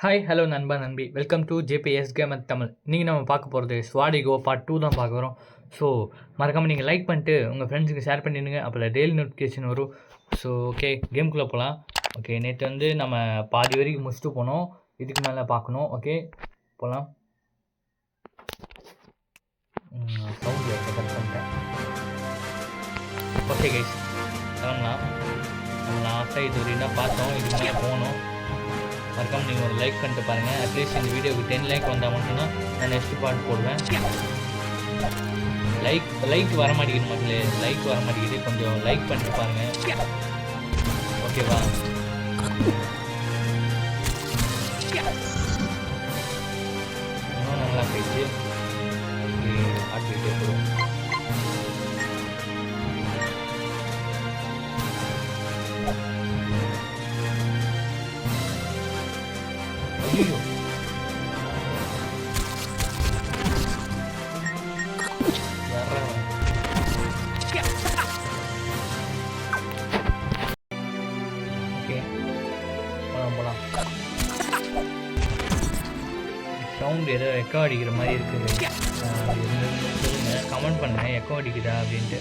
Hi hello நண்பா நண்பி welcome to JBS game Tamil. இன்றைக்கி நம்ம பார்க்க போகிறது ஸ்வாடி கோ பார்ட் 2 தான் பார்க்க வரோம். ஸோ மறக்காமல் நீங்கள் லைக் பண்ணிட்டு உங்கள் ஃப்ரெண்ட்ஸுக்கு ஷேர் பண்ணிடுங்க, அப்போ டெய்லி நோட்டிஃபிகேஷன் வரும். ஸோ ஓகே, கேமுக்குள்ளே போகலாம். ஓகே, நேற்று வந்து நம்ம பாதி வரைக்கும் முடிச்சுட்டு போனோம், இதுக்கு மேலே பார்க்கணும். ஓகே போகலாம். சவுண்ட் கட் பண்ணிட்டேன். ஓகே கைஸ், கிளம்பலாம். நம்ம லாஸ்ட்டாக இது வரைக்கும் தான் பார்த்தோம், இதுக்கு மேலே போகணும். மறக்காமல் நீங்கள் ஒரு லைக் பண்ணிட்டு பாருங்கள். அட்லீஸ்ட் இந்த வீடியோவுக்கு 10 லைக் வந்தால் மட்டும்தான் நான் நெக்ஸ்ட் பார்ட் போடுவேன். லைக் வர மாட்டேங்குது மக்களே, லைக் வர மாட்டேங்குது. கொஞ்சம் லைக் பண்ணிட்டு பாருங்கள், ஓகேவா? இன்னும் நல்லா போயிடுச்சு. ஆட்டிகிட்டே போடுவோம். ஐயோ, ஓகே போகலாம். சவுண்ட் ஏதோ எக்கோ அடிக்கிற மாதிரி இருக்குது. சொல்லுங்கள், கமெண்ட் பண்ணுங்கள் எக்கோ அடிக்குதா அப்படின்ட்டு.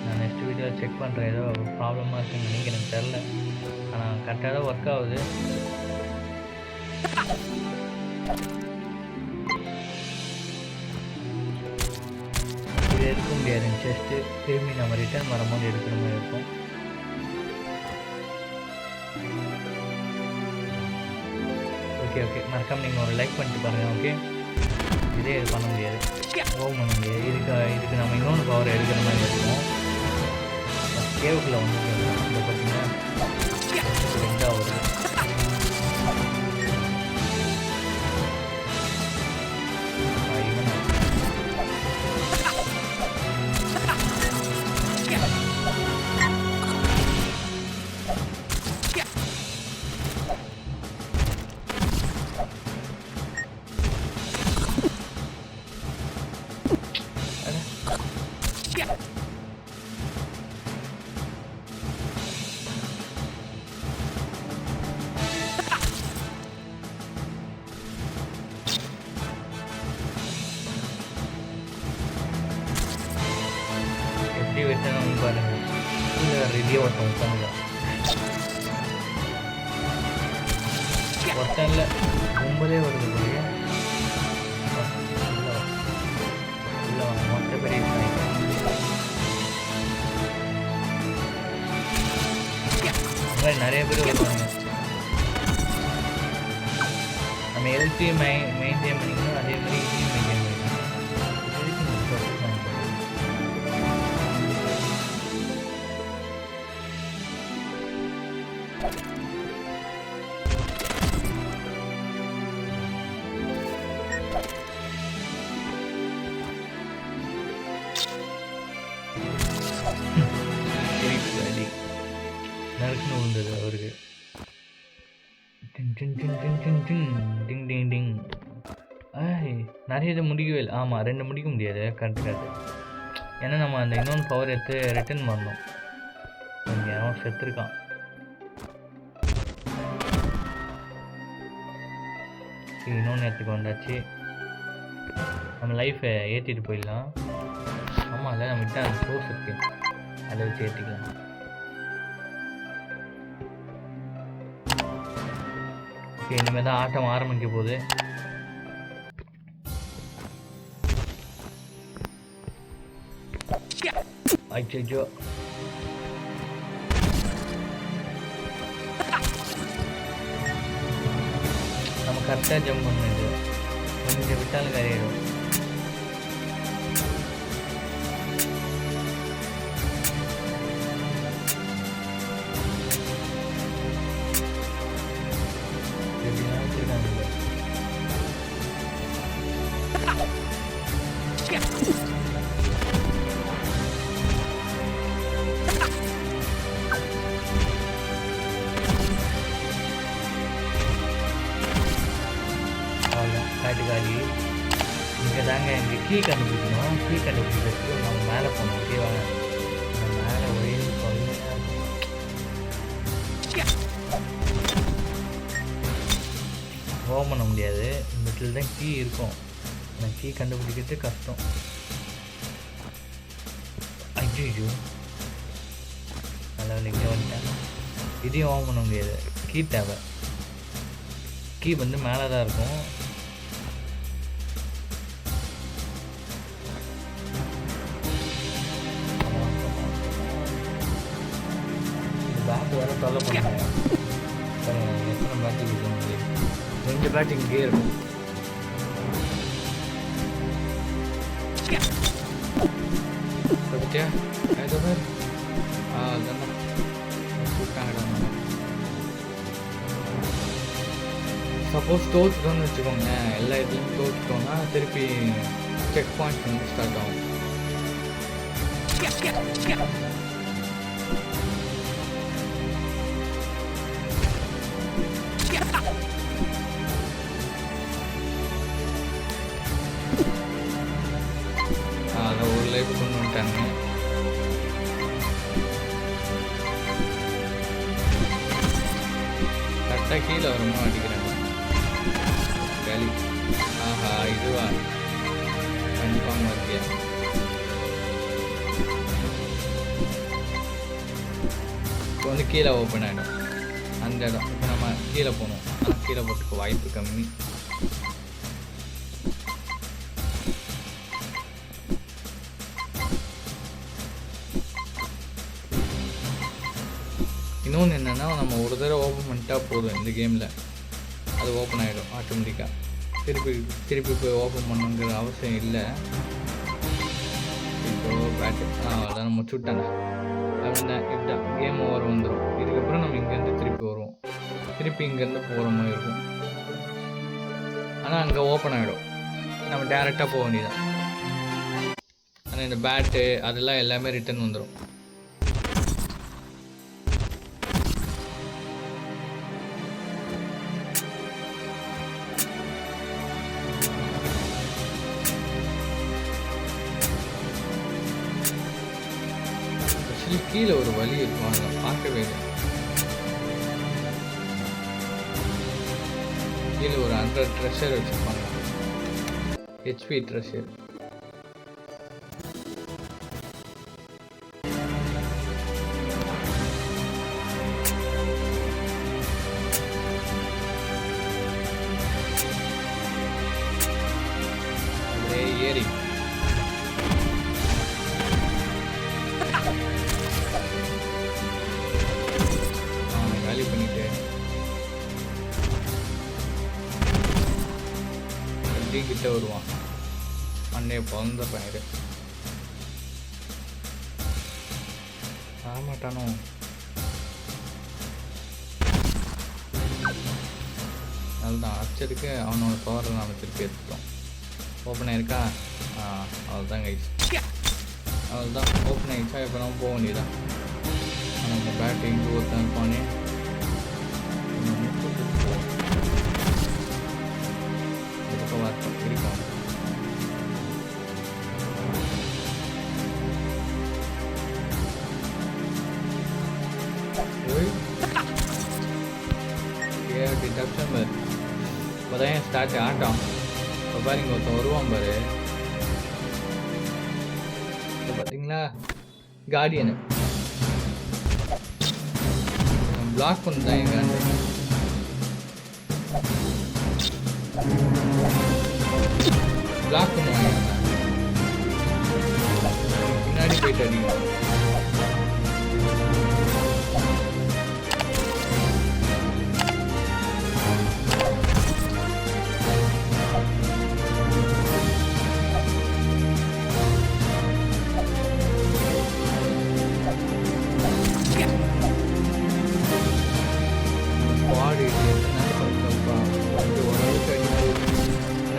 நான் நெக்ஸ்ட் வீடியோ செக் பண்ணுறேன். ஏதோ ப்ராப்ளமாக இருக்குன்னு நினைக்கிறேன், தெரில. ஆனால் கரெக்டாக தான் ஒர்க் ஆகுது. இது எடுக்க முடியாது ஜஸ்ட்டு, திரும்பி நம்ம ரிட்டர்ன் வரும்போது எடுக்கிற மாதிரி இருக்கும். ஓகே ஓகே, மறக்காம நீங்கள் ஒரு லைக் பண்ணிட்டு பாருங்கள். ஓகே, இதே இது பண்ண முடியாது, ஓம் பண்ண முடியாது. இதுக்கு நம்ம இன்னொன்று பவர் எடுக்கிற மாதிரி இருக்கும். கேவுக்குள்ளே வந்து பார்த்தீங்கன்னா 2வது எப்படி வெட்டணும்னு பாருங்கள். இல்லை ரெடியாக ஒருத்தன் உட்காந்துதான், ஒருத்தன் இல்லை கும்பலே வருது போய். இல்லை வாங்க, மொத்த பெரிய நிறைய பேர் வருவாங்க. நம்ம ஹெல்த்தையும் மெயின்டைன் பண்ணிக்கணும், அதே மாதிரி இதையும் மெயின்டைன் பண்ணிக்கணும். நறுக்குன்னு விழுந்தது அவருக்கு. டிங் டிங் டிங் டிங் டிங் டிங் டிங் டிங் டிங். நிறைய இது முடிக்கவே இல்லை. ஆமாம், 2 முடிக்க முடியாது கரெக்டாக. ஏன்னா நம்ம அந்த இன்னொன்று பவர் எடுத்து ரிட்டர்ன் பண்ணணும். இங்கே அவன் செத்துருக்கான். இன்னொன்று இடத்துக்கு வந்தாச்சு. நம்ம லைஃப்பை ஏற்றிட்டு போயிடலாம். ஆமாம், இல்லை நம்மகிட்ட அந்த சோர்ஸ் இருக்குது, அதை வச்சு ஏற்றிக்கலாம். ஓகே, இனிமேல் தான் ஆட்டம் ஆரம்பிக்க போகுது. அச்சோ, நம்ம கரெக்டாக ஜம்ப் பண்ணுது, கொஞ்சம் விட்டாலும் கரையிடும். காட்டுக்காரி இங்கே தாங்க. இங்கே கீ கண்டுபிடிக்கணும். கீ கண்டுபிடிக்கிறதுக்கு நம்ம மேலே போகணும். ஓகேவா? நம்ம மேலே ஒரே ஓப்பன் பண்ண முடியாது. இந்த இடத்துல தான் கீ இருக்கும். அந்த கீ கண்டுபிடிக்கிறது கஷ்டம். ஐயோ நல்லா இங்கே வந்துட்டேன். இதையும் ஓப்பன் பண்ண முடியாது. கீ தேவை. கீ வந்து மேலே தான் இருக்கும். பேட்டு வேறு தொல்லை பண்ணுறேன். எத்தனை பேட்டு இருக்குது? 2 பேட்டு இங்கே இருக்கும். பத்தியா ஏதோ பேர் அதுதான் கூட்டாங்க. சப்போஸ் தோற்றுட்டோன்னு வச்சுக்கோங்க, எல்லா இதுலையும் தோற்றுட்டோன்னா திருப்பி செக் பாயிண்ட் வந்து ஸ்டார்ட் ஆகும். அதை ஒரு லைஃப் கொண்டு வந்துட்டாங்க. கரெக்டாக கீழே வருமா அடிக்கிறாங்க. வேலி ஆஹா இதுவா கன்ஃபார்ம் இருக்கியா? இப்போ வந்து கீழே ஓப்பன் ஆகிடும் அந்த இடம். இப்போ நம்ம கீழே போகணும். ஆனால் கீழே போட்டுக்க வாய்ப்பு கம்மி. இன்னொன்று என்னென்னா, நம்ம ஒரு தடவை ஓப்பன் பண்ணிட்டா போதும் இந்த கேமில், அது ஓப்பன் ஆகிடும் ஆட்டோமேட்டிக்காக. திருப்பி போய் ஓப்பன் பண்ணுங்கிற அவசியம் இல்லை. இப்போ பேட்டு அதான் நம்ம சுட்டாங்க அப்படின்னா இப்படிதான் கேம் ஓவர் வந்துடும். இதுக்கப்புறம் நம்ம இங்கேருந்து திருப்பி வருவோம். திருப்பி இங்கேருந்து போகிற மாதிரி இருக்கும். ஆனால் அங்கே ஓப்பன் ஆகிடும். நம்ம டேரெக்டாக போக வேண்டியதான். ஆனால் இந்த பேட்டு அதெல்லாம் எல்லாமே ரிட்டர்ன் வந்துடும். கீழே ஒரு வழி இருக்கும், அதை பார்க்கவே இல்லை. கீழே ஒரு 100 ட்ரெஷர் வச்சுருப்பாங்க. HP treasure. அப்படியே ஏறி காலி பண்ணிட்டு கிட்ட வருவான். அன்னைய பிறந்த பயிர் ஆமாட்டானோ. அதுதான் அச்சதுக்கு அவனோட பவரை நாம் திருப்பி எடுத்துட்டோம். ஓப்பன் ஆயிருக்கா? அவ்வளோதான் கைஸ், அவ்வளோதான் ஓப்பன் ஆகிடுச்சா. இப்போ நம்ம போக வேண்டியதான். ஆனால் இந்த பேட்டு இங்கே ஒருத்தன் இருப்பானே, இருக்கும். இப்போதான் ஸ்டார்ட் ஆட்டம். இப்போ பாருங்க ஒருத்தன் வருவான் பாரு. இப்போ பார்த்தீங்களா கார்டியனு பிளாக் பண்ணுதான் எங்க பிளாக் பண்ணுவாங்க. பின்னாடி போயிட்டு அடிக்கும்.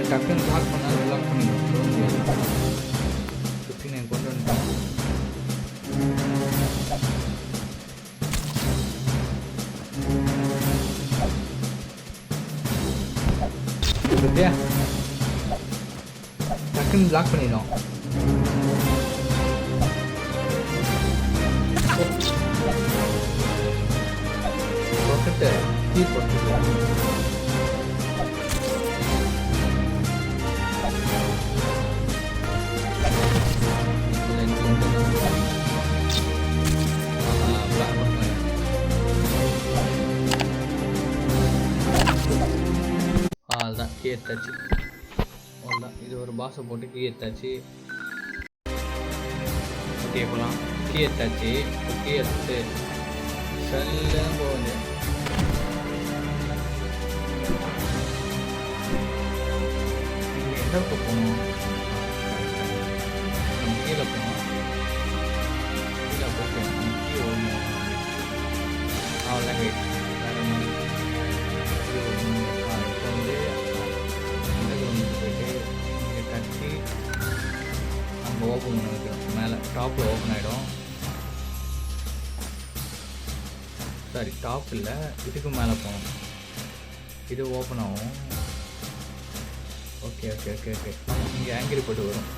டக்குன்னு பிளாக் பண்ணால் பிளாக் பண்ணிடுவோம். 59 கொண்டு வந்துட்டோம். பத்தியா டக்குன்னு பிளாக் பண்ணிடும். போட்டுட்டு கீ போட்டு கீ எடுத்தாச்சு. அவ்வளோதான், இது ஒரு பாக்ஸை போட்டு கீ எடுத்தாச்சு. ஓகே போகலாம். கீ எடுத்தாச்சு. கீ எடுத்து செல்லும் போகுது. எந்த பக்கம் போகணும்? கீழே போகணும். கீழே போட்டு கீ ஓடணும். அவ்வளோதான் கைஸ். வேறு மாதிரி கீ ஓடணும். இப்போ வந்து இந்த ஒன்று போய்ட்டு இங்கே தட்டி நம்ம ஓப்பன் பண்ண வைக்கிறோம். மேலே டாப்பில் ஓப்பன் ஆகிடும். சாரி, டாப் இல்லை, இதுக்கு மேலே போகணும். இது ஓப்பன் ஆகும். ஓகே ஓகே ஓகே ஓகே இங்கே ஆங்கிரி போட்டு வரும்.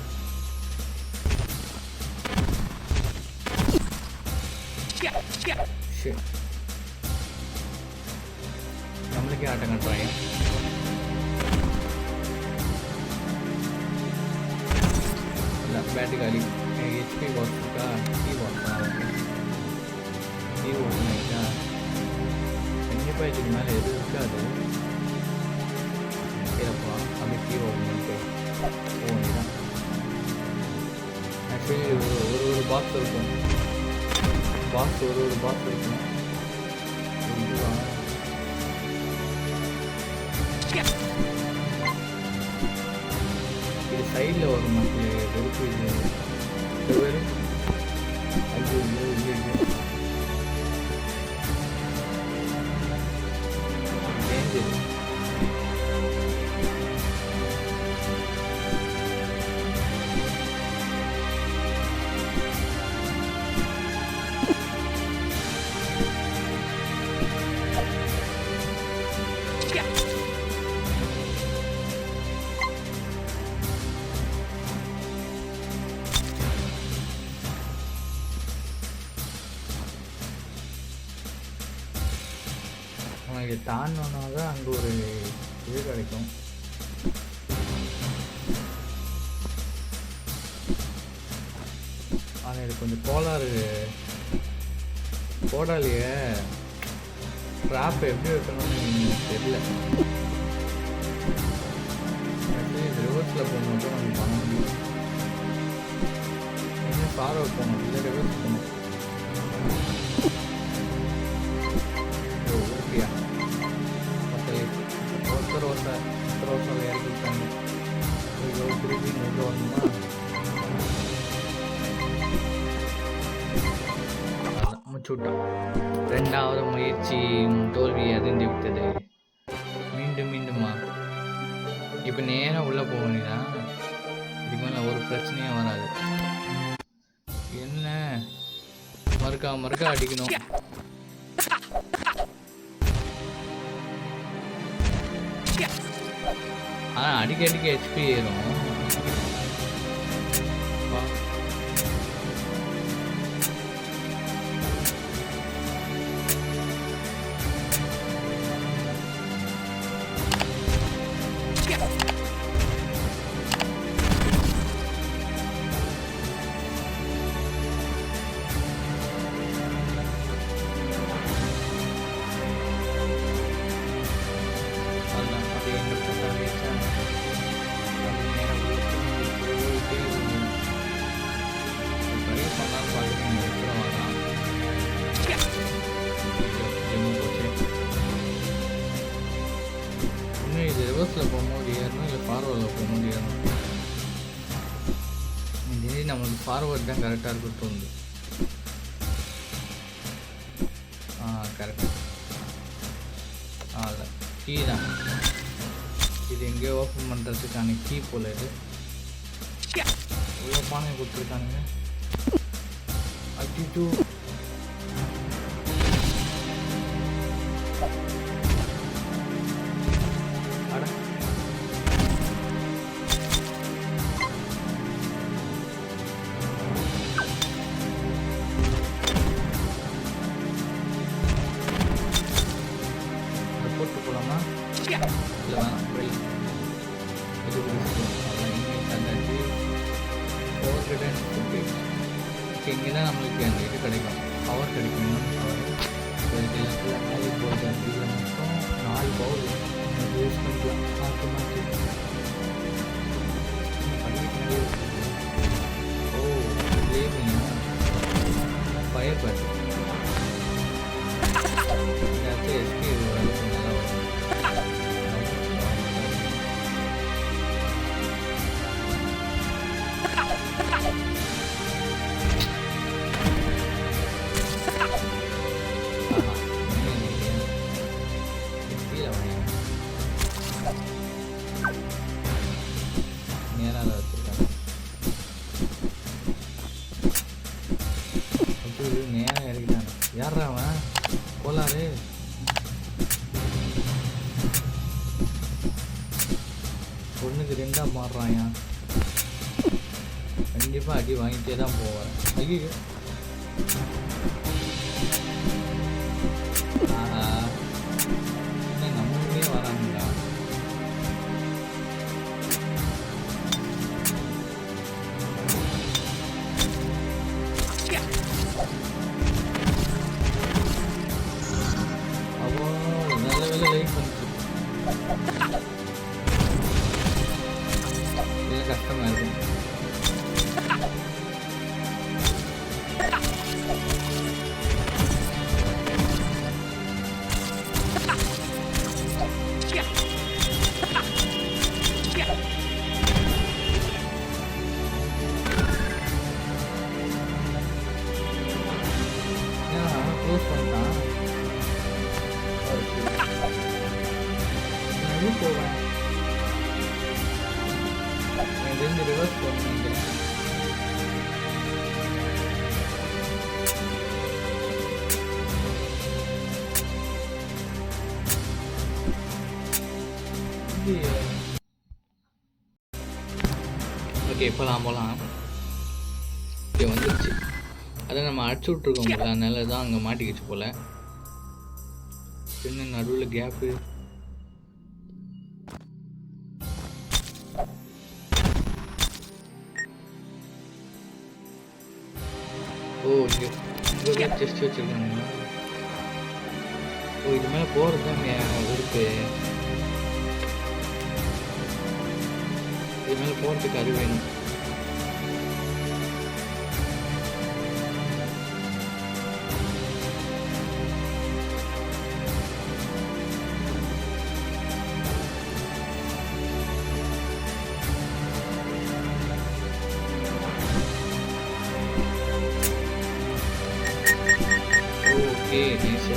நம்மளுக்கே ஆட்டம் கட்டுறாங்க. இல்லை பேட்டு காலி. ஹெச்பி பாக்ஸ் இருக்கா? கீ பாக்ஸ் கீ ஓப்பன் ஆகிட்டா கண்டிப்பாக இதுக்கு மேலே எதுவும் இருக்காது. கேட்பா அப்படி கீ ஓப்பன் பண்ணிட்டு போகணும். ஆக்சுவலி ஒரு பாக்ஸ் இருக்கும். பாக்ஸ் ஒரு பாக்ஸ் இருக்கும். இது சைடில் வரும். மக்கள் வெறுப்பு இது வெறும் அது டேஞ்சர். இது தாண்டோன்னா தான் அங்கே ஒரு இது கிடைக்கும். ஆனால் இது கொஞ்சம் கோளாறு போடாலையே. ட்ராப் எப்படி வைக்கணும்னு தெரியல. இது ரிவர்ஸில் போகும்போது நம்ம பண்ண முடியும். இன்னும் ஃபார்வர்ட் போகணும், இல்லை ரிவர்ஸ் போகணும். ரோசாவில் இறக்கி விட்டாங்க. திருப்பி கொண்டு வரணுமா? முடிச்சு விட்டோம். ரெண்டாவது முயற்சி தோல்வி அறிந்து விட்டது. மீண்டும் மீண்டுமா? இப்போ நேராக உள்ளே போக வேண்டியதான். இதுக்கு மேலே ஒரு பிரச்சனையும் வராது. என்ன மறுக்கா அடிக்கணும். ஆனால் அடிக்க ஹெச்பி ஏறும். இது ரிவர்ஸில் போகும்போது ஏறணும், இல்லை ஃபார்வர்டில் போகும்போது ஏறணும். இதே நம்மளுக்கு ஃபார்வர்ட் தான் கரெக்டாக இருக்கும் தோணுது. கரெக்ட். இல்லை கீ தான் இது. எங்கேயோ ஓப்பன் பண்ணுறதுக்கான கீ போல் இது. இவ்வளோ பானை கொடுத்துருக்கானுங்க. அடிட்டு போட்டு போகலாமா? இல்லை வேணாம், வெளி இது தந்தாச்சு. ஓவர்கிடன் ஓகே. இங்கே தான் நம்மளுக்கு அந்த இது கிடைக்கும், பவர் கிடைக்கும். இன்னொன்று பவர் நாலு பவுல் யூஸ் பண்ணி பண்ணிக்கலாம். மாற்றி மாற்றி பண்ணிக்கிட்டே. ஓ கேமிங்கா ஃபயர் பேட் எஸ்பி ஓரளவுக்கு நல்லா வரும். நேரம் இறக்கிட்டாங்க. யாரா அவன் போலாரு? ஒன்றுக்கு 2 மாறுறாயா? கண்டிப்பாக அடி வாங்கிட்டே தான் போவேன். ஐயோ ஆஹா என்ன நம்மளுமே வராங்களா? நல்ல வேலை லைக் பண்ணிச்சு. இல்லை கஷ்டமாக இருக்கும். ஏன்னா க்ளோஸ் பண்ணிட்டான். போவேன் என் ரிவர்ஸ் போகணும். ஓகே போகலாம் ஓகே வந்துடுச்சு. அதை நம்ம அடிச்சு விட்ருக்கோம் போல, அதனால தான் அங்கே மாட்டிக்கிச்சு போல். சின்ன நடுவில் கேப்பு. ஓ இங்கே செஸ்ட் வச்சுருக்காங்க. ஓ இது மேலே போகிறது தான் இருக்கு. இது மேலே போகிறதுக்கு அது வேணும். Okay nice.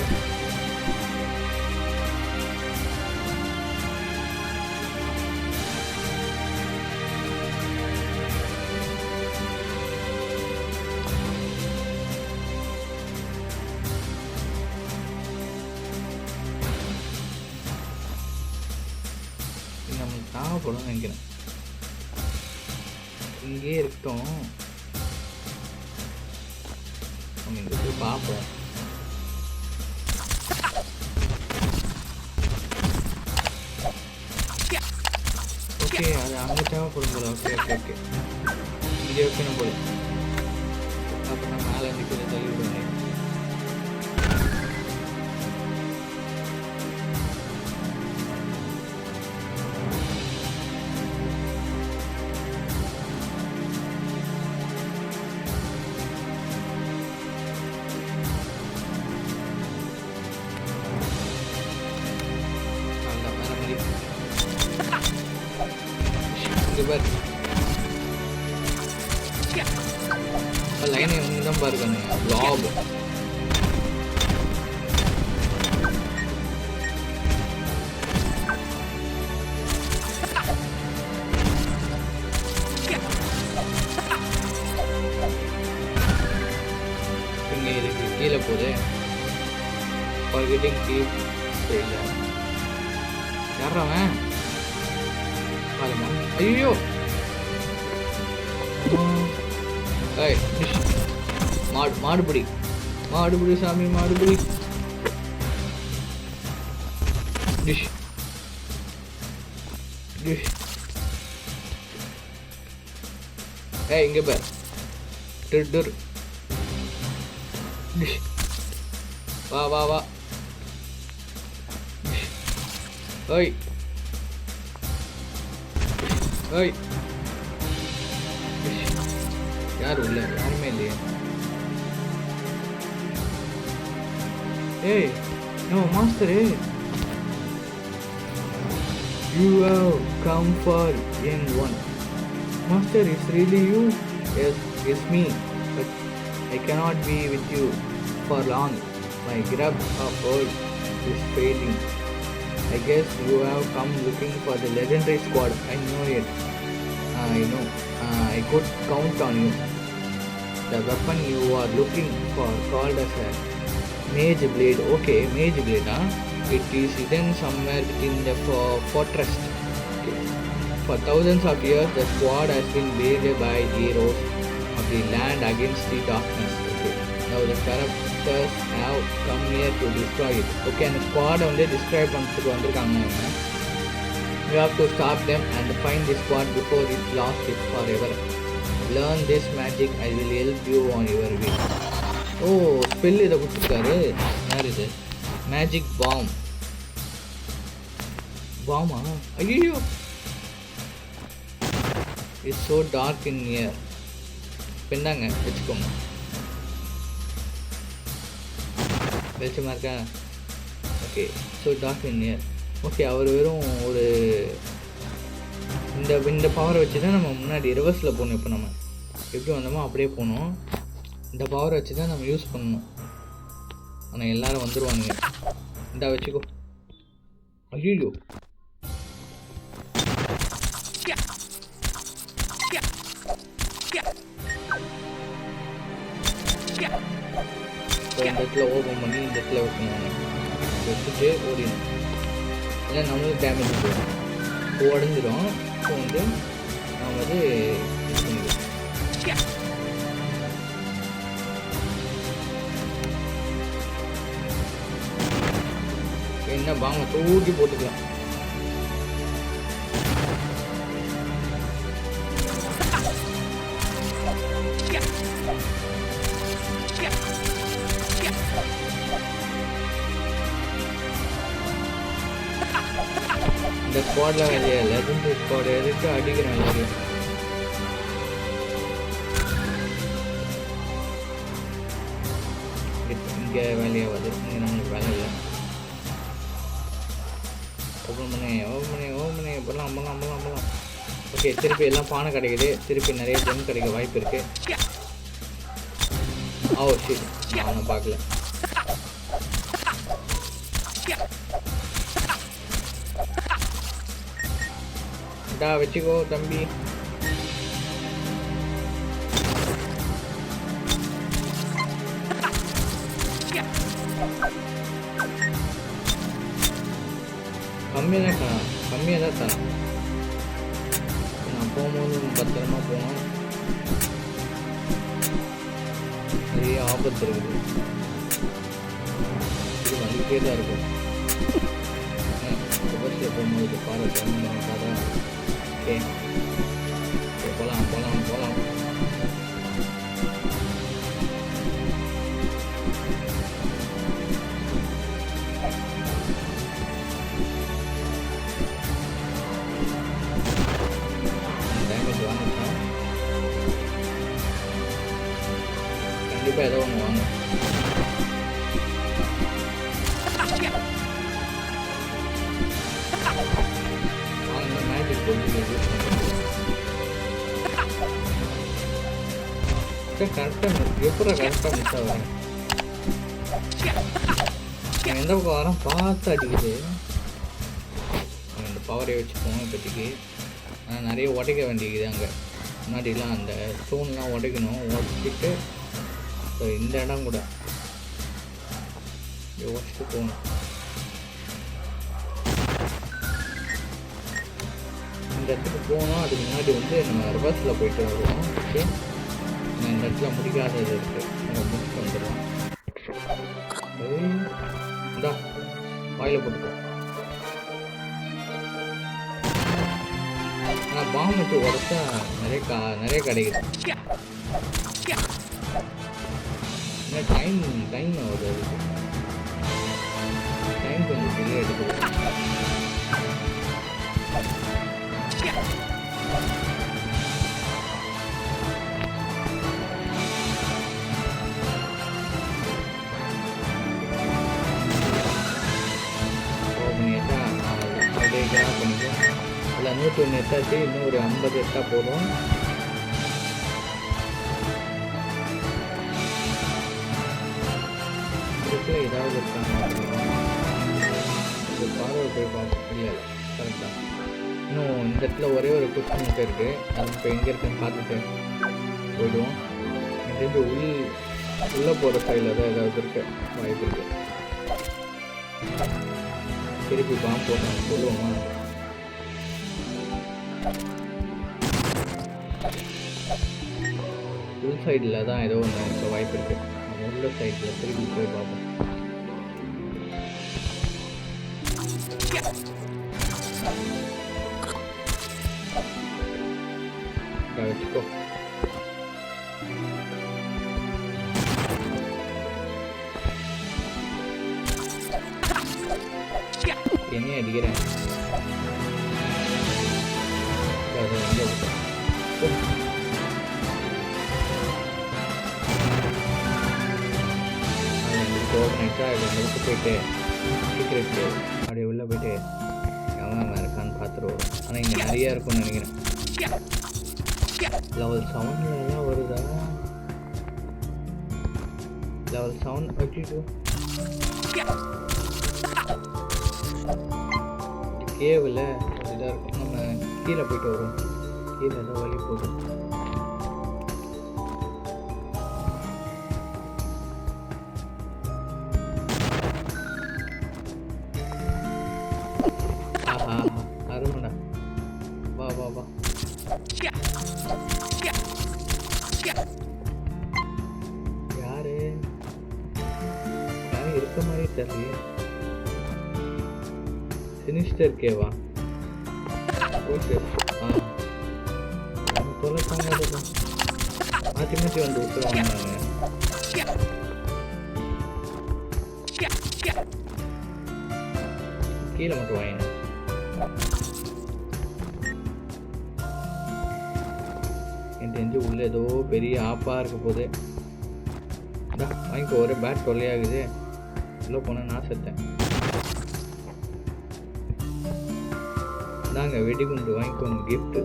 நம்மளுக்கு தேவைப்படும் நினைக்கிறேன். இங்கே இருக்கட்டும், நம்ம இங்கே போய் பார்ப்போம். ஓகே அது அங்கே தேவைப்படும் போல. ஓகே ஓகே ஓகே இங்கே வைக்கணும் போல. அப்போ நான் மேலே நிற்கிறத தள்ளி விடுவேன். லைனை இவங்க தான் பாருக்கானுங்க. லாப் இங்கே இருக்கு கீழே போகுது. forgetting keep செய்யல. யாராவன் பாருமா. ஐயோ மாடுபிடி சாமி மாடுபிடி. டிஷ் டிஷ் இங்கே பார். டிர் டிஷ் வா டிஷ் ஓய் ஓய் யாரும் இல்லை, யாருமே இல்லையே. ஏய் நம்ம master. You have come for N1. Master, is really you? Yes, it's me. But I cannot be with you for long. My grab of earth is failing. I guess you have come looking for the legendary squad. I know it. I know. I could count on you. The weapon you are looking for called as a mage blade. Okay, mage blade, huh? It is hidden somewhere in the fortress. Okay. For thousands of years, the squad has been waged by heroes of the land against the darkness. Okay. Now the characters have come here to destroy it. Okay, and the squad only destroy பண்ணிட்டு வந்திருக்காங்க. You have to stop them and find the squad before it lost it forever. Learn this magic. I will help you on your way. Oh, spell இதை கொடுத்துருக்காரு. யார் இது? Magic bomb. Bomb? ஐயோ, it's so dark in here. பின்னாங்க வச்சுக்கோங்க. வெளிச்சமாக இருக்கா? Okay, so dark in year. Okay, அவர் வெறும் ஒரு இந்த பவரை வச்சு தான் நம்ம முன்னாடி ரிவர்ஸில் போகணும். இப்போ நம்ம எப்படி வந்தோமோ அப்படியே போகணும். இந்த பவரை வச்சு தான் நம்ம யூஸ் பண்ணணும். ஆனால் எல்லோரும் வந்துடுவானுங்க. இந்த வச்சுக்கோ. ஐயோ, இந்த இடத்துல ஓப்பன் பண்ணி இந்த இடத்துல வைக்கணும். வச்சுட்டு ஓடிடும். ஏன்னா நம்மளுக்கு டேமேஜ் போயிடும், உடஞ்சிடும். ஸோ வந்து நாம் வந்து யூஸ் பண்ணிடுவோம். என்ன பாம்பை தூக்கி போட்டுக்கலாம். இந்த ஸ்குவாட்ல வெளியே லெஜெண்டரி ஸ்குவாட் எதுக்கு அடிக்கிறேன் எல்லாரையும். இங்கே வேலையாகாது, இங்கே நம்மளுக்கு வேலை இல்லை. ஓப்பன் பண்ணி பண்ணலாம். ஓகே, திருப்பி எல்லாம் பானை கிடைக்குது. திருப்பி நிறைய ஜெம் கிடைக்க வாய்ப்பு இருக்கு. ஓ சரி, நான் பார்க்கல. வச்சுக்கோ தம்பி. கம்மியாக தான் தரேன். நான் போகும்போது பத்திரமா போகணும். நிறைய ஆபத்து இருக்குது. இது வந்துகிட்டே தான் இருக்கும். பஸ்ஸில் போகும்போது பாரு. ஓகே, போகலாம். டேமேஜ் வாங்கிட்டேன். கண்டிப்பாக ஏதோ ஒன்று வாங்க. மேஜிக் கரெக்டாக எப்போ கரெக்டாக மிஸ் ஆகுறேன். எந்த பக்கம் வரோம் பார்த்து அடிக்குது. இந்த பவரை வச்சுப்போம் இப்போதைக்கு. நிறைய உடைக்க வேண்டியது. அங்கே முன்னாடிலாம் அந்த ஸ்டோன்லாம் உடைக்கணும். உடைச்சிட்டு ஸோ இந்த இடம் கூட உடைச்சிட்டு போகணும். இந்த இடத்துக்கு போனோம். அதுக்கு முன்னாடி வந்து நம்ம ரிவர்ஸில் போயிட்டு வருவோம். ஓகே, இந்த இடத்துல முடிக்காதது இருக்குது, நம்ம முடிச்சுட்டு வந்துடுவோம். இந்தா வாயில் போட்டுக்கோ. ஆனால் பாம்பு வச்சு உடச்சா நிறைய கிடைக்குது. இன்னும் டைம் ஆகுது. அதுக்கு டைம் கொஞ்சம் டிலே எடுக்குது. கிராம் பண்ணிக்கும். அதில் 101 எத்தாச்சு, இன்னும் ஒரு 50 எத்தா போதும். இதுக்குள்ள ஏதாவது இருக்காங்க ஒரு பார்வை போய் பார்ப்போம். இல்லை கரெக்டாக இன்னும் இந்த இடத்துல ஒரே ஒரு குச்சி மட்டும் இருக்குது. அது இப்போ எங்கே இருக்குன்னு பார்த்துட்டு போயிடுவோம். எனக்கு உள்ளே போகிற சைடில் தான் ஏதாவது இருக்கு வாய்ப்பு இருக்குது. திருப்பி பாம்பு போட்டோம் சொல்லுவோமா? உள் சைடில் தான் ஏதோ ஒன்று இருக்க வாய்ப்பு இருக்குது. நம்ம உள்ள சைடில் திருப்பி போய் பார்ப்போம். வச்சுக்கோ. என்ன அடிக்கிறேன்? போயிட்டு சீக்கிரட் அப்படியே உள்ள போயிட்டு எவன் இருக்கான்னு பார்த்துருவோம். ஆனால் இங்கே நிறையா இருக்கும்னு நினைக்கிறேன். லெவல் 7 வருதா? லெவல் 7 வச்சுட்டு கேவில் இதாக இருக்கும். நம்ம கீழே போயிட்டு வரும். கீழே ஏதோ வழி போகும். ஆஹா அருமடா. வா வா வா. யாரு யாரும் இருக்க மாதிரி தெரியல. சினிஸ்டர் கேவா? ஓகே. தொலைப்பாங்க மாற்றி மாற்றி வந்து விட்டுருவாங்க. கீழே மட்டும் வாங்க. எனக்கு தெரிஞ்சு உள்ள ஏதோ பெரிய ஆப்பா இருக்க போகுது. வாங்கிக்கோ. ஒரே பேட் தொல்லையாகுது. உள்ளே போனால் நான் செத்தேன். தாங்க வெடிகுண்டு வாங்கிக்கோங்க. கிஃப்ட்டு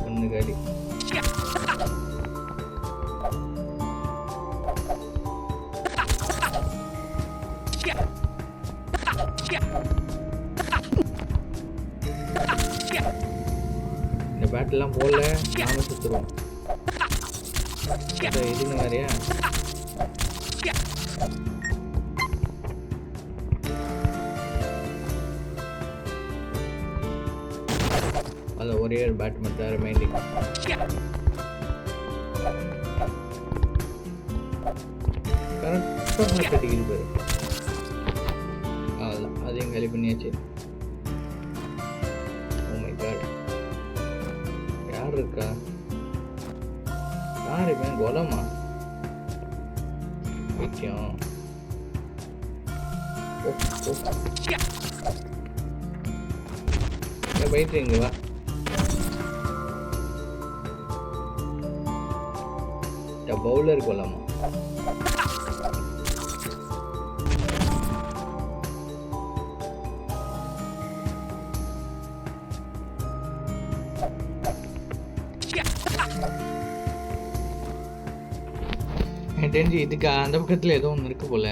ஒன்று காடி. இந்த பேட்டெல்லாம் போடல நாம சுற்றுருவோம். இதுன்னு வேறையா? அதில் ஒரே ஒரு பேட் மட்டும் தான் ரிமைண்டிங். கரெக்டாக கட்டிக்கிட்டு பாரு. அதான் அதையும் காலி பண்ணியாச்சு. Oh my God. யார் இருக்கா? யார் இவன்? கோலமா? வைக்கும். போயிட்டு இங்க வா. பவுலர் கோலமா? எனக்கு தெரிஞ்சு இதுக்கு அந்த பக்கத்தில் ஏதோ ஒன்று இருக்கு போல.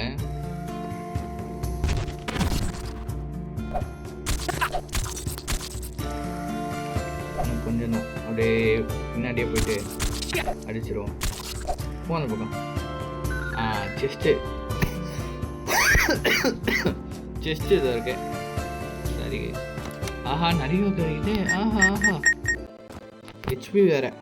கொஞ்சம் தான் அப்படியே பின்னாடியே போயிட்டு அடிச்சிருவோம். போன பக்கம் செஸ்ட்டு செஸ்ட்டு இதாக இருக்கு. சரி. ஆஹா நிறைய கிடைக்குது. ஆஹா ஆஹா ஹெச்பி வேற.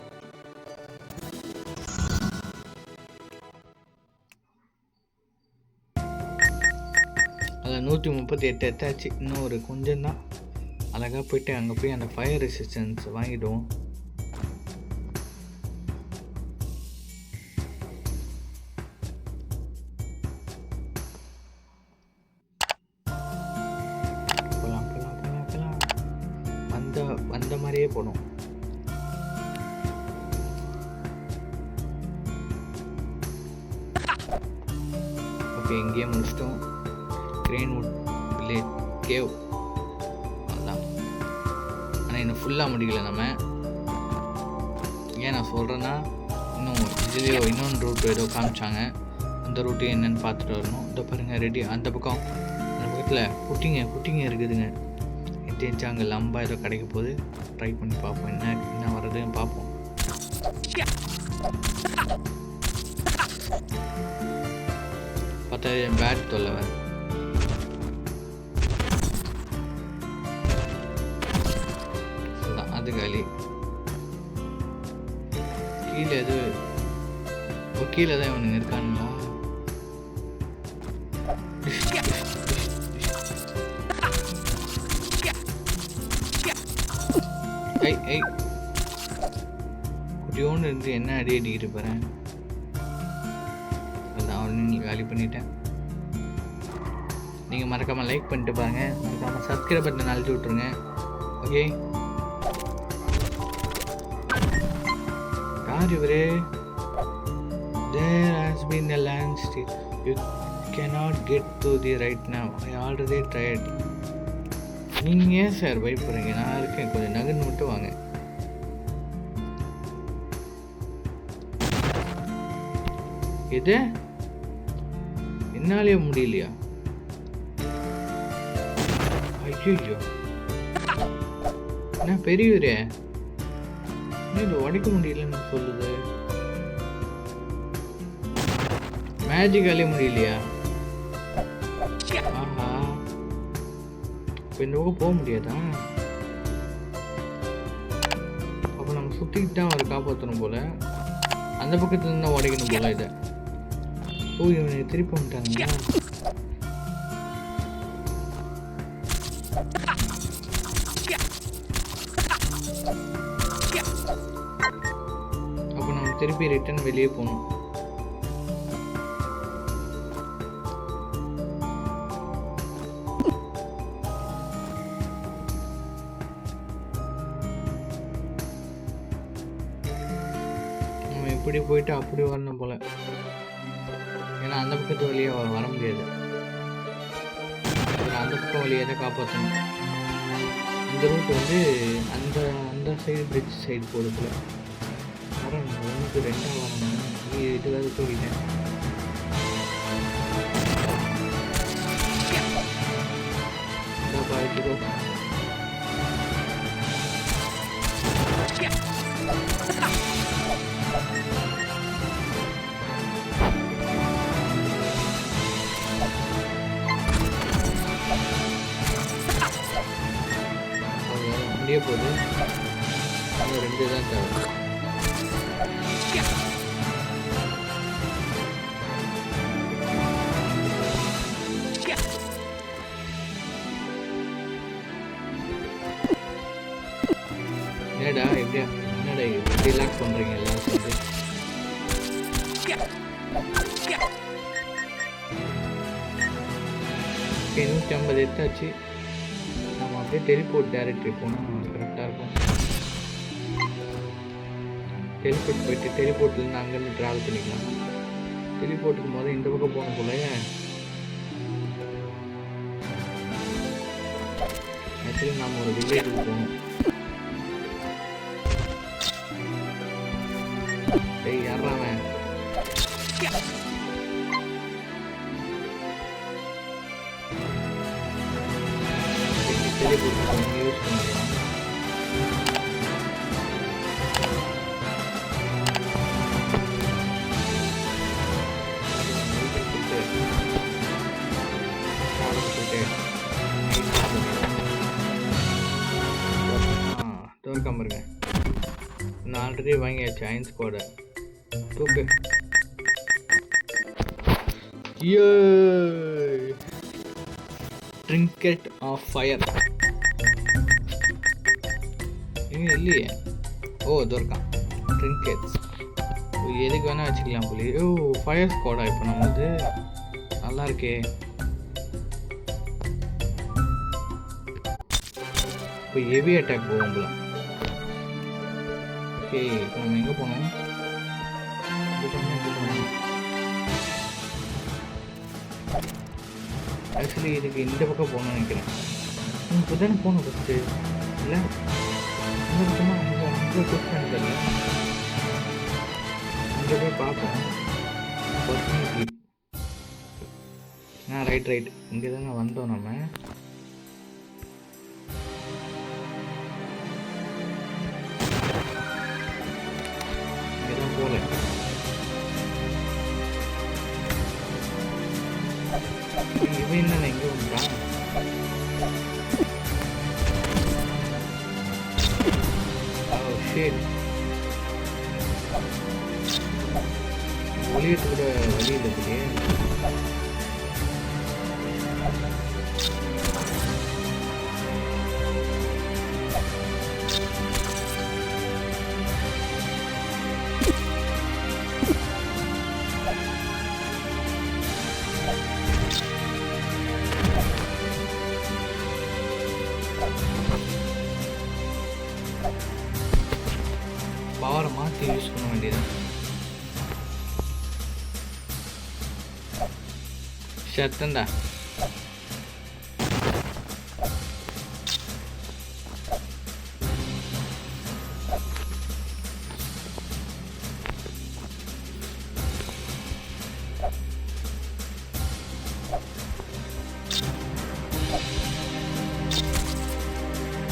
அதில் 138 எத்தாச்சு. இன்னும் ஒரு கொஞ்சம் தான். அழகாக போயிட்டு அங்கே போய் அந்த ஃபயர் ரெசிஸ்டன்ஸ் வாங்கிடுவோம். போகலாம் போகலாம் போகலாம் போகலாம். வந்த மாதிரியே போகணும். ஓகே இங்கேயே முடிச்சிட்டோம். கிரேன்வுட் வில்லேஜ் கேவ். அதுதான். ஆனால் இன்னும் ஃபுல்லாக முடிக்கல நம்ம. ஏன் நான் சொல்கிறேன்னா இன்னும் இதுலேயோ இன்னொன்று ரூட் ஏதோ காமிச்சாங்க. அந்த ரூட்டு என்னென்னு பார்த்துட்டு வரணும். இதோ பாருங்கள் ரெடி. அந்த பக்கம் அந்த பக்கத்தில் குட்டிங்க இருக்குதுங்க. தெரிஞ்சா அங்கே லம்பா ஏதோ கிடைக்க போகுது. ட்ரை பண்ணி பார்ப்போம் என்ன வர்றதுன்னு பார்ப்போம். பார்த்தா பேட் தொல்லை வேறு. அது காலி. கீழே எது கீழே தான் இவனுங்க இருக்கானுங்களா? குட்டியோன்னு இருந்து என்ன அடி அடிக்கிட்டு போகிறேன். அதான் அவனு காலி பண்ணிட்டேன். நீங்கள் மறக்காமல் லைக் பண்ணிட்டு பாருங்கள். மறக்காமல் சப்ஸ்கிரைப் பட்டன் அழுத்தி விட்ருங்க. ஓகே, யார் இவரு? There has been a land still. You cannot get to the right now. I already tried. நீங்கள் ஏன் சார் பயப்படுறீங்க? நான் இருக்கேன், கொஞ்சம் நகர்ந்து மட்டும் வாங்க. எது என்னாலேயே முடியலையா? ஐயோ, என்ன பெரியவரே, இது உடைக்க முடியலன்னு சொல்லுது. மேஜிக்காலே முடியலையா? ஆஹா, இப்போ இந்த பக்கம் போக முடியாதா? அப்போ நம்ம சுற்றிக்கிட்டு தான் அவரை காப்பாற்றணும் போல. அந்த பக்கத்துல இருந்தால் உடைக்கணும் போல இதை. ஓ, இவனை திருப்பி வந்துட்டாங்களா? அப்போ நம்ம திருப்பி ரிட்டர்ன் வெளியே போகணும். இப்படி போயிட்டு அப்படி வரணும் போல. ஏன்னா அந்த பக்கத்து வழியே வர முடியாது. அந்த பக்கம் வழியை தான் காப்பாற்றணும். இந்த ரூட் வந்து அந்த அந்த சைடு பிரிட்ஜ் சைடு போகுது போல. வரணும், 1க்கு 2 வரணும். இதுக்காக தூக்கிட்டேன். முடிய போகுது. இன்னும் 2 தான் தேவை. என்னடா எப்படியா, என்னடா இப்படி ரிலாக்ஸ் பண்ணுறீங்க எல்லாம் சேர்ந்து? 150 எடுத்தாச்சு. நம்ம அப்படியே டெலிபோர்ட் டேரக்டரி போனால் கரெக்டாக இருக்கும். டெலிபோர்ட் போயிட்டு டெலிபோர்ட்லேருந்து அங்கேருந்து ட்ராவல் பண்ணிக்கலாம். டெலிபோர்ட்டுக்கு முதல்ல இந்த பக்கம் போகணும் போல. ஆக்சுவலி நாம் ஒரு வில்லேஜுக்கு போகணும். டேய், யாரா அவன்? டெலிபோர்ட் யூஸ் பண்ணிக்கலாம். தோற்காம இருங்க. நான் ஆல்ரெடி வாங்கியாச்சு அயன் ஸ்குவாடை. தூக்கு. ட்ரிங்கெட் ஆஃப் ஃபயர் இங்கே இல்லையே. ஓ, தோற்கான் ட்ரிங்கெட்ஸ். எதுக்கு வேணால் வச்சுக்கலாம் போலி. ஓ, ஃபயர் ஸ்குவாடா இப்போ நம்மது. நல்லா இருக்கே. இப்போ ஹெவி அட்டாக் போவோம் போல. ஓகே, இப்போ நம்ம எங்கே போனோம்? ஆக்சுவலி இதுக்கு இந்த பக்கம் போகணும்னு நினைக்கிறேன். இப்போ தானே போகணும் ஃபஸ்ட்டு இல்லை இந்த பக்கமாக அங்கே புஷ் பண்ணிக்கல இங்கே போய் பார்ப்போம் ஃபர்ஸ்ட் ரைட் இங்கே தானே வந்தோம் நம்ம இங்கே தான் போகல இவன் என்ன எங்கே வந்துட்டான் ஒளியிட்டு கூட வழி இல்லை பவரை மாற்றி யூஸ் பண்ண வேண்டியது சத்தண்டா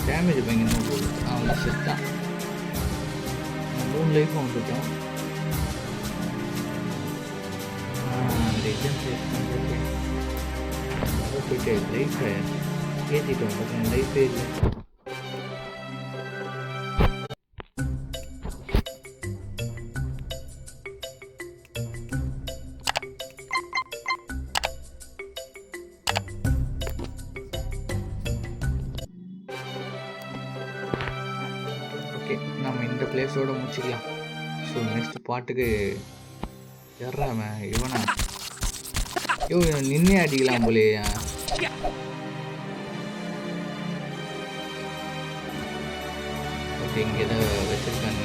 டேமேஜ் பயங்கரமாக போகுது அவன் செத்தான் 3 லைஃப் வந்துட்டோம் போயிட்டு லைஃபை ஏற்றிட்டோம் பார்த்தீங்கன்னா லைஃபே இல்லை ஓகே நம்ம இந்த பிளேஸோடு முடிச்சிக்கலாம் ஸோ நெக்ஸ்ட் பாட்டுக்கு ஏறாம இவனா நின்னே அடிக்கலாம் போலேயா ஓகே இங்கே ஏதோ வச்சுருக்காங்க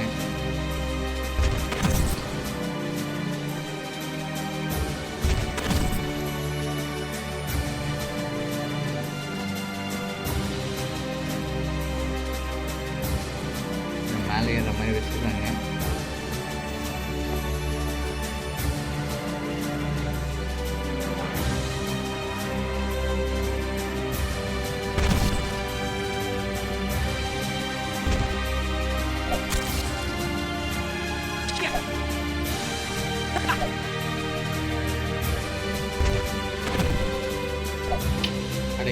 மேலே ஏற மாதிரி வச்சுருக்காங்க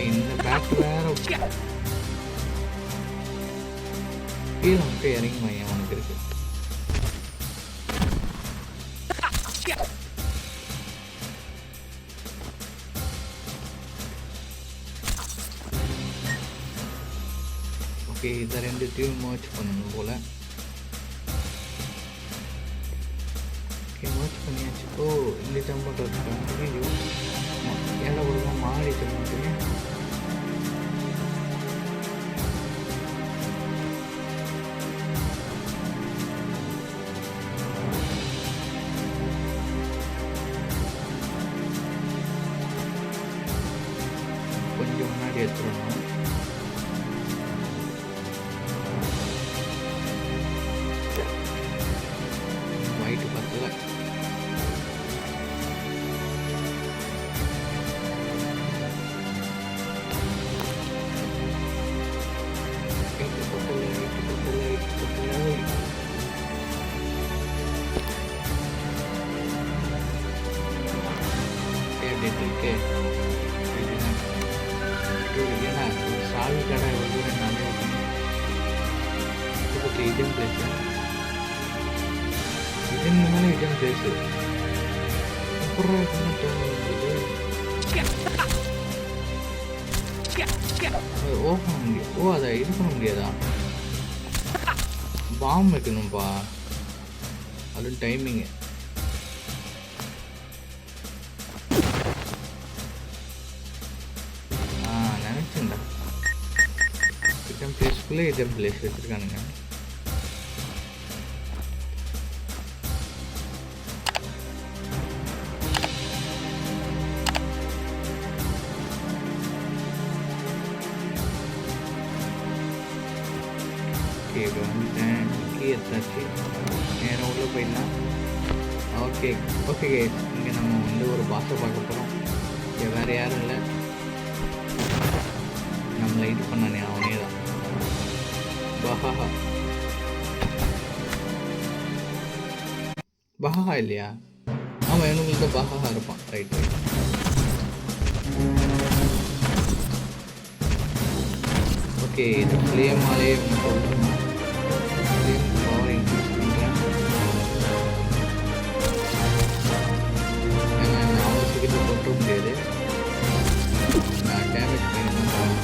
இந்த பேக் வேற கீழே மட்டும் இறங்கி மையம் அவனுக்கு இருக்கு ஓகே இதை 2 மர்ஜ் பண்ணணும் போல மர்ஜ் பண்ணியாச்சு ஓ இந்த ஜம்ப் பண்ணுறதுக்கு ஏழை கொடுக்க மாறி ஜம்ப் பண்ணுறேன் கொஞ்சம் முன்னாடி எடுத்துடணும் ஒயிட் பத்தல இருக்கு ஏன்னா சாவி கடை வந்து நானே ஓகே இடம் பிளேஸ் இதன் மேலே இடம் பிளேஸ் அப்புறம் தோணுது ஓப்பன் முடியும் ஓ அதை இது பண்ண முடியாதா பாம் வைக்கணும்பா அது டைமிங்கு நினச்சேன்டா இடம் பிளேஸ்க்குள்ளே இடம் பிளேஸ் வச்சுருக்கானுங்க ஓகே இப்போ வந்துட்டேன். கீ எடுத்தாச்சு. நேரம் உள்ளே போயிடலாம். ஓகே ஓகே கைஸ், இங்கே நம்ம வந்து ஒரு பாஸை பார்க்க போகிறோம். இங்கே வேறு யாரும் இல்லை, நம்மளை இது பண்ணானே அவனே தான். பஹாஹா பஹாஹா இல்லையா? ஆமாம், இவனுங்களுக்கு தான் பஹாஹா இருப்பான். Right right. ஓகே, இது ஃப்ளேமாலே சொல்லணும். ஃப்ளேம் பவர் இன்க்ரீஸ் பண்ணுறேன். ஏன்னா அவ்வளோ சீக்கிரத்தில் கொட்ட முடியாது. நான் டேமேஜ் பண்ணி தான் போவேன்.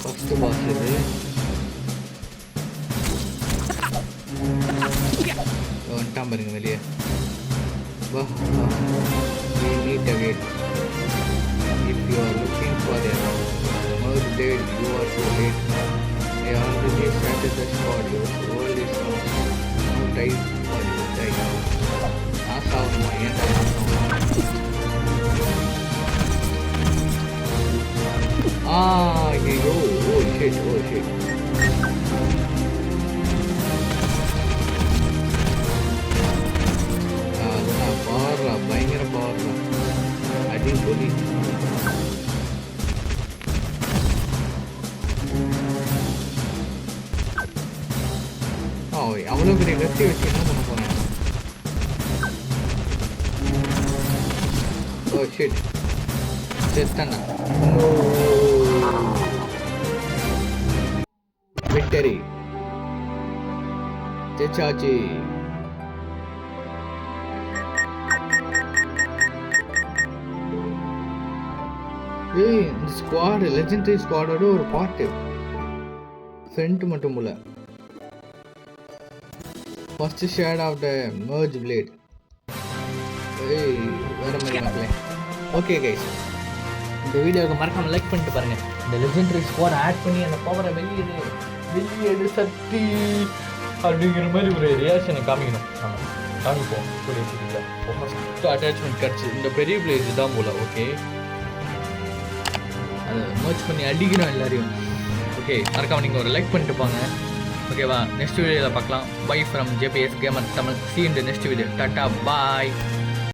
ஃபஸ்ட்டு பாஸ் இது. வந்துட்டான் பாருங்க வெளியே. வா need again. If you are looking for a merge blade, you are too late. I already started the squad. Your world is now time for you to die. நாசாவுமா ஏன்டா ஐயோ, ஓ ஷிட் ஓ ஷிட். அதுதான் பவர்ரா, பயங்கர பவர்ரா. அடி சொல்லி அவ்வளோ பெரிய கட்டி வச்சு என்ன பண்ண போறேன்? ஓ ஷிட், செத்தண்ணா. விக்டரி ஜெயிச்சாச்சு. ஏய், இந்த ஸ்குவாடு லெஜெண்டரி ஸ்குவாடோட ஒரு பாட்டு ஃப்ரெண்ட் மட்டும் போல. First shade of the merge blade. ஏய், வேற மாதிரி மக்களே. ஓகே கைஸ், இந்த வீடியோவுக்கு மறக்காமல் லைக் பண்ணிட்டு பாருங்கள். இந்த லெஜெண்டரி ஸ்குவாட் ஆட் பண்ணி அந்த பவரை வெளியேடு சக்தி அப்படிங்கிற மாதிரி ஒரு ரியாக்ஷனை காமிக்கணும். ஆமாம், காமிப்போம். ஃபஸ்ட்டு அட்டாச்மெண்ட் கிடச்சி இந்த பெரிய பிளேஸ் தான் போல். ஓகே, அதை மர்ச் பண்ணி அடிக்கணும் எல்லாரையும். ஓகே, மறக்காமல் நீங்கள் ஒரு லைக் பண்ணிட்டு போங்க. ஓகேவா? நெக்ஸ்ட் வீடியோவில் பார்க்கலாம். By from JPS Gamer Tamil. See you in the next video. Tata, bye.